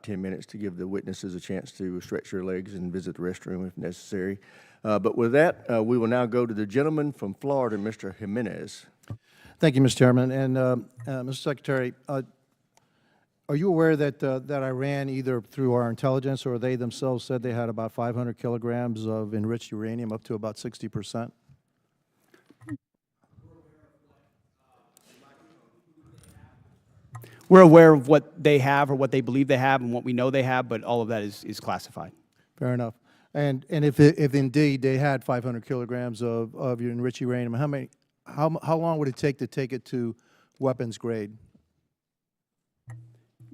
10 minutes to give the witnesses a chance to stretch their legs and visit the restroom if necessary. But with that, we will now go to the gentleman from Florida, Mr. Jimenez. Thank you, Mr. Chairman. And Mr. Secretary, are you aware that that Iran, either through our intelligence or they themselves, said they had about 500 kilograms of enriched uranium, up to about 60%? We're aware of what they have or what they believe they have and what we know they have, but all of that is classified. Fair enough. And if indeed they had 500 kilograms of enriched uranium, how long would it take it to weapons grade?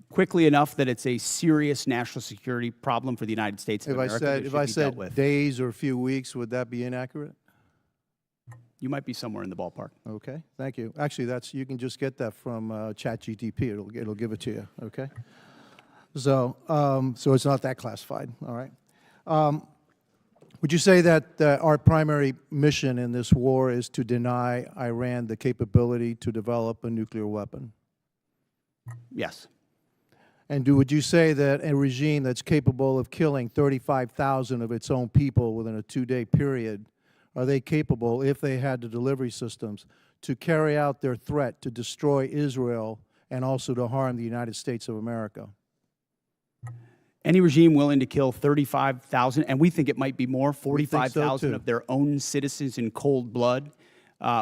Quickly enough that it's a serious national security problem for the United States of America. If I said days or a few weeks, would that be inaccurate? You might be somewhere in the ballpark. Okay, thank you. Actually, you can just get that from ChatGPT. It'll give it to you. Okay. So so it's not that classified. All right. Would you say that our primary mission in this war is to deny Iran the capability to develop a nuclear weapon? Yes. And would you say that a regime that's capable of killing 35,000 of its own people within a 2-day period, are they capable, if they had the delivery systems, to carry out their threat to destroy Israel and also to harm the United States of America? Any regime willing to kill 35,000, and we think it might be more, 45,000 of their own citizens in cold blood,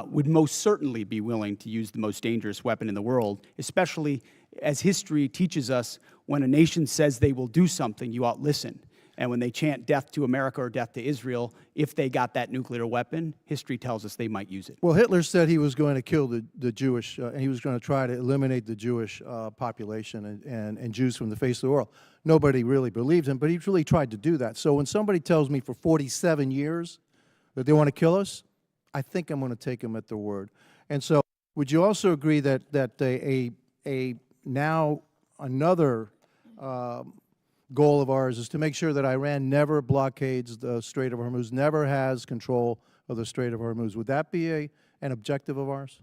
would most certainly be willing to use the most dangerous weapon in the world, especially as history teaches us, when a nation says they will do something, you ought listen. And when they chant death to America or death to Israel, if they got that nuclear weapon, history tells us they might use it. Well, Hitler said he was going to kill the Jewish, and he was going to try to eliminate the Jewish population and Jews from the face of the world. Nobody really believed him, but he really tried to do that. So when somebody tells me for 47 years that they want to kill us, I think I'm going to take them at their word. And so would you also agree that now another goal of ours is to make sure that Iran never blockades the Strait of Hormuz, never has control of the Strait of Hormuz? Would that be an objective of ours?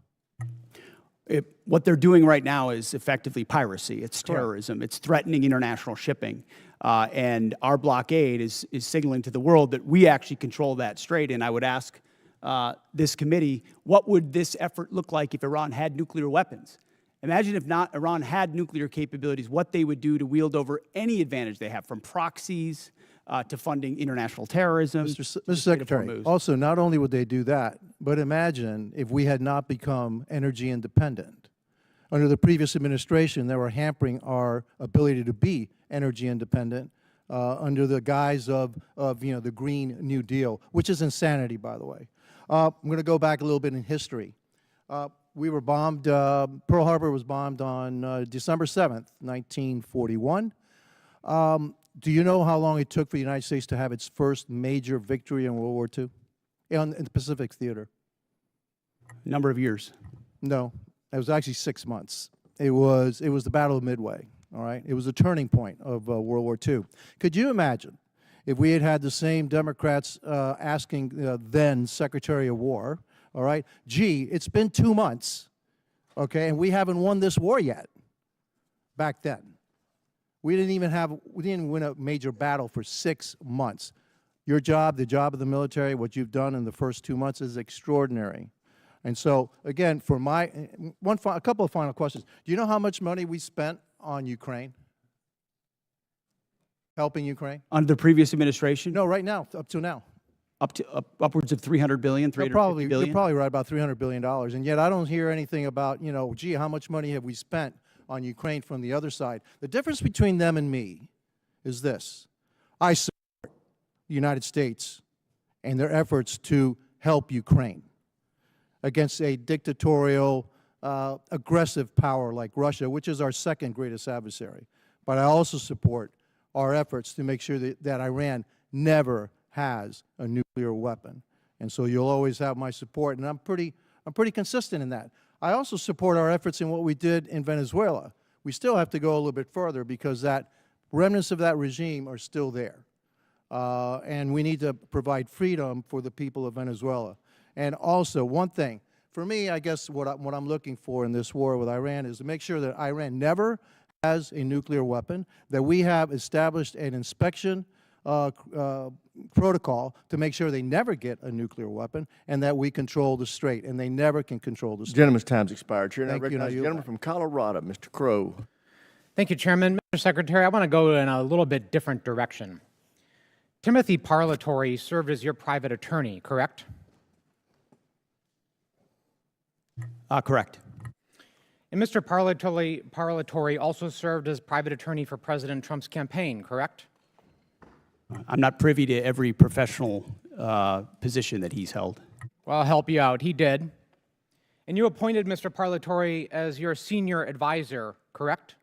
What they're doing right now is effectively piracy. It's terrorism. It's threatening international shipping. And our blockade is signaling to the world that we actually control that strait. And I would ask this committee, what would this effort look like if Iran had nuclear weapons? Imagine if not Iran had nuclear capabilities, what they would do to wield over any advantage they have, from proxies to funding international terrorism. Mr. Secretary, also, not only would they do that, but imagine if we had not become energy independent. Under the previous administration, they were hampering our ability to be energy independent under the guise of the Green New Deal, which is insanity, by the way. I'm going to go back a little bit in history. We were bombed, Pearl Harbor was bombed on December 7th, 1941. Do you know how long it took for the United States to have its first major victory in World War II in the Pacific Theater? Number of years. No, it was actually 6 months. It was the Battle of Midway, all right? It was a turning point of World War II. Could you imagine if we had had the same Democrats asking then Secretary of War, all right, gee, it's been 2 months, okay, and we haven't won this war yet. Back then, we didn't win a major battle for 6 months. Your job, the job of the military, what you've done in the first 2 months is extraordinary. And so, again, for a couple of final questions. Do you know how much money we spent on Ukraine? Helping Ukraine? Under the previous administration? No, right now, up to now. Upwards of $300 billion, $350 billion? You're probably right, about $300 billion. And yet I don't hear anything about, gee, how much money have we spent on Ukraine from the other side? The difference between them and me is this. I support the United States and their efforts to help Ukraine against a dictatorial, aggressive power like Russia, which is our second greatest adversary. But I also support our efforts to make sure that Iran never has a nuclear weapon. And so you'll always have my support, and I'm pretty consistent in that. I also support our efforts in what we did in Venezuela. We still have to go a little bit further because that remnants of that regime are still there. And we need to provide freedom for the people of Venezuela. And also, one thing, for me, I guess what I'm looking for in this war with Iran is to make sure that Iran never has a nuclear weapon, that we have established an inspection protocol to make sure they never get a nuclear weapon, and that we control the strait, and they never can control the strait. Gentleman's time's expired. Chair, now Thank you. recognize Now the you- gentleman from Colorado, Mr. Crow. Thank you, Chairman. Mr. Secretary, I want to go in a little bit different direction. Timothy Parlatore served as your private attorney, correct? Correct. And Mr. Parlatore also served as private attorney for President Trump's campaign, correct? I'm not privy to every professional position that he's held. Well, I'll help you out. He did. And you appointed Mr. Parlatore as your senior advisor, correct?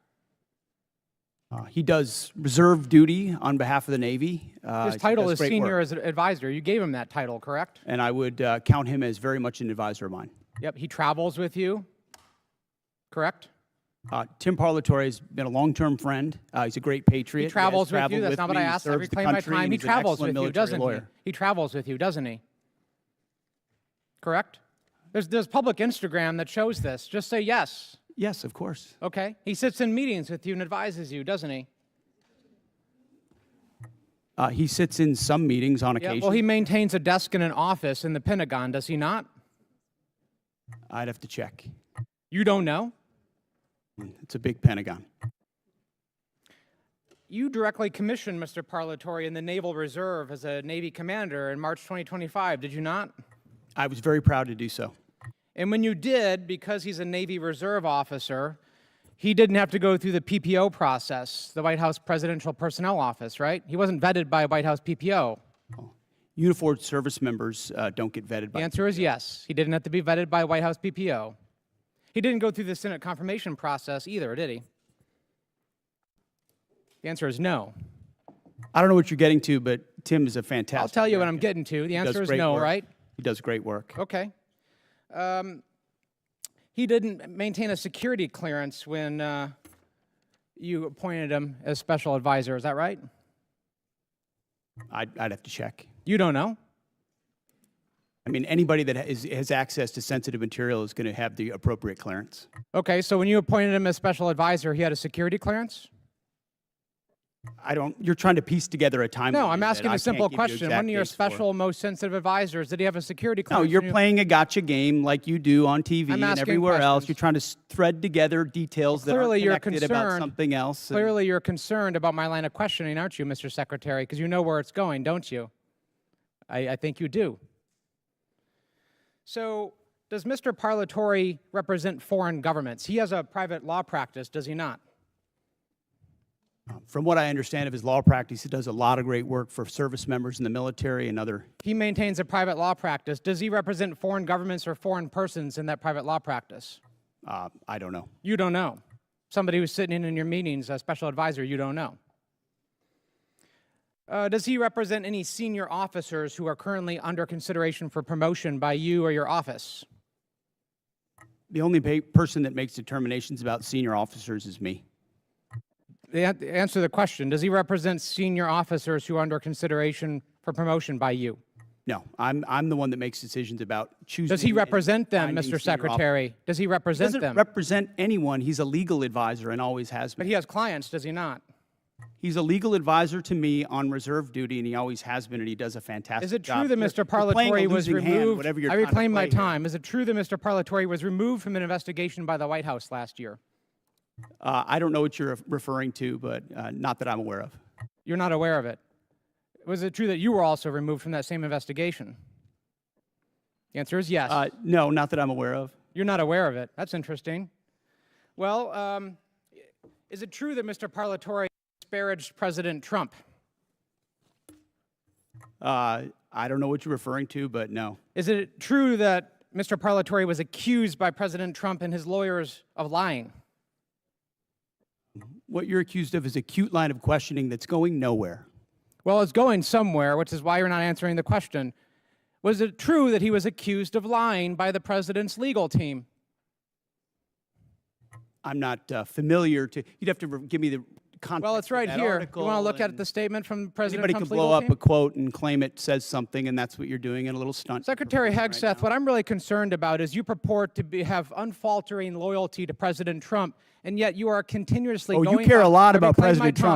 He does reserve duty on behalf of the Navy. His He title does is great senior work. as an advisor. You gave him that title, correct? And I would count him as very much an advisor of mine. Yep. He travels with you, correct? Tim Parlatore has been a long-term friend. He's a great patriot. He travels has with you. traveled That's not what me. I He asked. I serves the reclaim my country, time. and He he's an travels excellent with you, military doesn't he? lawyer. He travels with you, doesn't he? Correct? There's public Instagram that shows this. Just say yes. Yes, of course. Okay. He sits in meetings with you and advises you, doesn't he? He sits in some meetings on Yeah. occasion. Well, he maintains a desk in an office in the Pentagon, does he not? I'd have to check. You don't know? It's a big Pentagon. You directly commissioned Mr. Parlatore in the Naval Reserve as a Navy commander in March 2025, did you not? I was very proud to do so. And when you did, because he's a Navy Reserve officer, he didn't have to go through the PPO process, the White House Presidential Personnel Office, right? He wasn't vetted by White House PPO. Uniformed service members don't get vetted by. The answer is yes. He didn't have to be vetted by White House PPO. He didn't go through the Senate confirmation process either, did he? The answer is no. I don't know what you're getting to, but Tim is a fantastic. I'll tell you what I'm American. getting to. The He does answer is great no, work. right? He does great work. Okay. He didn't maintain a security clearance when you appointed him as special advisor. Is that right? I'd have to check. You don't know? I mean, anybody that has access to sensitive material is going to have the appropriate clearance. Okay, so when you appointed him as special advisor, he had a security clearance? I don't. You're trying to piece together a timeline. No, I'm that asking I a simple can't give you question. exact One of your dates for. special, most sensitive advisors, did he have a security No, clearance? you're when you- playing a gotcha game like you do on TV I'm and asking everywhere else. questions. You're trying to thread together details that Clearly are you're connected about concerned. something else. and- Clearly you're concerned about my line of questioning, aren't you, Mr. Secretary? Because you know where it's going, don't you? I think you do. So does Mr. Parlatore represent foreign governments? He has a private law practice, does he not? From what I understand of his law practice, he does a lot of great work for service members in the military and other. He maintains a private law practice. Does he represent foreign governments or foreign persons in that private law practice? I don't know. You don't know. Somebody who's sitting in your meetings, a special advisor, you don't know. Does he represent any senior officers who are currently under consideration for promotion by you or your office? The only person that makes determinations about senior officers is me. Answer the question. Does he represent senior officers who are under consideration for promotion by you? No, I'm the one that makes decisions about choosing. Does he and represent them, finding Mr. senior Secretary? Does he He represent doesn't them? represent anyone. He's a legal advisor and always has But been. he has clients, does he not? He's a legal advisor to me on reserve duty, and he always has been, and he does a fantastic Is it job. true that You're- Mr. you're playing a Parlatore was losing hand, removed? whatever you're I trying to reclaim my play here. time. Is it true that Mr. Parlatore was removed from an investigation by the White House last year? I don't know what you're referring to, but not that I'm aware of. You're not aware of it. Was it true that you were also removed from that same investigation? The answer is yes. No, not that I'm aware of. You're not aware of it. That's interesting. Well, is it true that Mr. Parlatore disparaged President Trump? I don't know what you're referring to, but no. Is it true that Mr. Parlatore was accused by President Trump and his lawyers of lying? What you're accused of is a cute line of questioning that's going nowhere. Well, it's going somewhere, which is why you're not answering the question. Was it true that he was accused of lying by the president's legal team? I'm not familiar to. You'd have to give me the context. Well, it's right of that here. You article want to look at and the statement from President Anybody Trump's could blow legal up team? a quote and claim it says something, and that's what you're doing in a little stunt. Secretary performing right Hegseth, now. what I'm really concerned about is you purport to have unfaltering loyalty to President Trump, and yet you are continuously Oh, you going care by- a lot Let me about claim my President Trump. time.